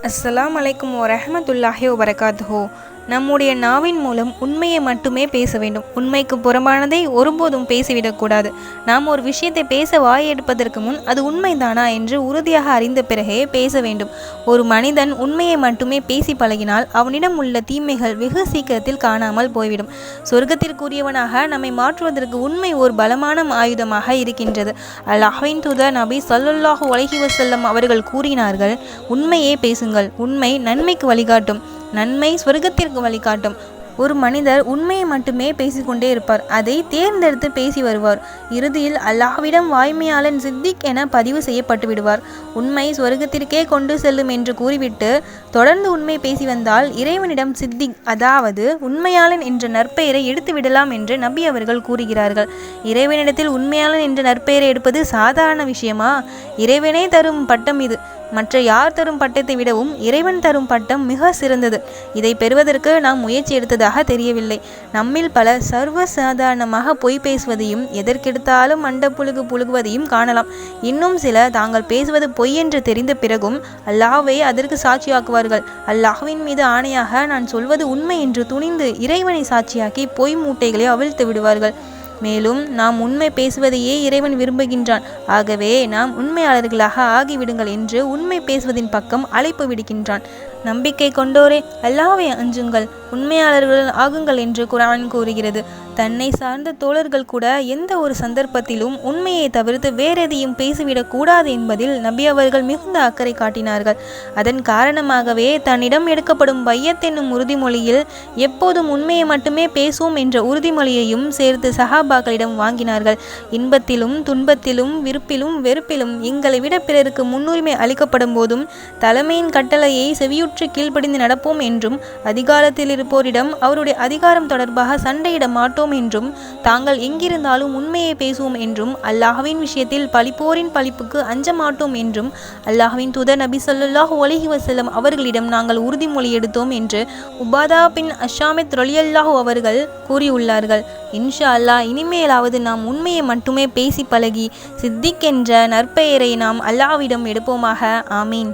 அஸ்ஸலாமு அலைக்கும் வரஹ்மத்துல்லாஹி வபரகாத்துஹு. நம்முடைய நாவின் மூலம் உண்மையை மட்டுமே பேச வேண்டும். உண்மைக்கு புறம்பானதை ஒருபோதும் பேசிவிடக்கூடாது. நாம் ஒரு விஷயத்தை பேச வாய் எடுப்பதற்கு முன் அது உண்மைதானா என்று உறுதியாக அறிந்த பிறகே பேச வேண்டும். ஒரு மனிதன் உண்மையை மட்டுமே பேசி பழகினால் அவனிடம் உள்ள தீமைகள் வெகு சீக்கிரத்தில் காணாமல் போய்விடும். சொர்க்கத்திற்குரியவனாக நம்மை மாற்றுவதற்கு உண்மை ஒரு பலமான ஆயுதமாக இருக்கின்றது. அல்லாஹ்வின் தூதர் நபி ஸல்லல்லாஹு அலைஹி வஸல்லம் அவர்கள் கூறினார்கள், உண்மையே பேசுங்கள். உண்மை நன்மைக்கு வழிகாட்டும், நன்மை சொர்க்கத்திற்கு வழிகாட்டும். ஒரு மனிதர் உண்மையை மட்டுமே பேசிக்கொண்டே இருப்பார். அதை தேர்ந்தெடுத்து பேசி வருவார். இறுதியில் அல்லாஹ்விடம் வாய்மையாளன் சித்திக் என பதிவு செய்யப்பட்டு விடுவார். உண்மை சொர்க்கத்திற்கே கொண்டு செல்லும் என்று கூறிவிட்டு தொடர்ந்து உண்மை பேசி வந்தால் இறைவனிடம் சித்திக், அதாவது உண்மையாளன் என்ற நற்பெயரை எடுத்து விடலாம் என்று நபி அவர்கள் கூறுகிறார்கள். இறைவனிடத்தில் உண்மையாளன் என்ற நற்பெயரை எடுப்பது சாதாரண விஷயமா? இறைவனே தரும் பட்டம் இது. மற்ற யார் தரும் பட்டத்தை விடவும் இறைவன் தரும் பட்டம் மிக சிறந்தது. இதை பெறுவதற்கு நாம் முயற்சி எடுத்ததாக தெரியவில்லை. நம்மில் பலர் சர்வ சாதாரணமாக பொய் பேசுவதையும் எதற்கெடுத்தாலும் மண்டப்புழுகு புழுகுவதையும் காணலாம். இன்னும் சிலர் தாங்கள் பேசுவது பொய் என்று தெரிந்த பிறகும் அல்லாஹ்வை அதற்கு சாட்சியாக்குவார்கள். அல்லாஹ்வின் மீது ஆணையாக நான் சொல்வது உண்மை என்று துணிந்து இறைவனை சாட்சியாக்கி பொய் மூட்டைகளை அவிழ்த்து விடுவார்கள். மேலும் நாம் உண்மை பேசுவதையே இறைவன் விரும்புகின்றான். ஆகவே நாம் உண்மையாளர்களாக ஆகிவிடுங்கள் என்று உண்மை பேசுவதின் பக்கம் அழைப்பு விடுக்கின்றான். நம்பிக்கை கொண்டோரே, அல்லாஹ்வை அஞ்சுங்கள், உண்மையாளர்கள் ஆகுங்கள் என்று குர்ஆன் கூறுகிறது. தன்னை சார்ந்த தோழர்கள் கூட எந்த ஒரு சந்தர்ப்பத்திலும் உண்மையை தவிர்த்து வேறெதையும் பேசிவிடக் கூடாது என்பதில் நபி அவர்கள் மிகுந்த அக்கறை காட்டினார்கள். அதன் காரணமாகவே தன்னிடம் எடுக்கப்படும் பையத் என்னும் உறுதிமொழியில் எப்போதும் உண்மையை மட்டுமே பேசுவோம் என்ற உறுதிமொழியையும் சேர்த்து சஹாபாக்களிடம் வாங்கினார்கள். இன்பத்திலும் துன்பத்திலும் விருப்பிலும் வெறுப்பிலும் எங்களை விட பிறருக்கு முன்னுரிமை அளிக்கப்படும் போதும் தலைமையின் கட்டளையை செவியுற்று கீழ்ப்படிந்து நடப்போம் என்றும், அதிகாரத்தில் இருப்போரிடம் அவருடைய அதிகாரம் தொடர்பாக சண்டையிட மாட்டோம் என்றும், தாங்கள் எங்கிருந்தாலும் உண்மையை பேசுவோம் என்றும், அல்லாஹ்வின் விஷயத்தில் பழிப்போரின் பழிப்புக்கு அஞ்ச மாட்டோம் என்றும் அல்லாஹ்வின் தூதர் நபி ஸல்லல்லாஹு அலைஹி வஸல்லம் அவர்களிடம் நாங்கள் உறுதிமொழி எடுத்தோம் என்று உபாதா பின் அஷாமித் ரலியல்லாஹு அவர்கள் கூறியுள்ளார்கள். இன்ஷா அல்லாஹ் இனிமேலாவது நாம் உண்மையை மட்டுமே பேசி பழகி சித்திக் என்ற நற்பெயரை நாம் அல்லாஹ்விடம் எடுப்போமாக. ஆமீன்.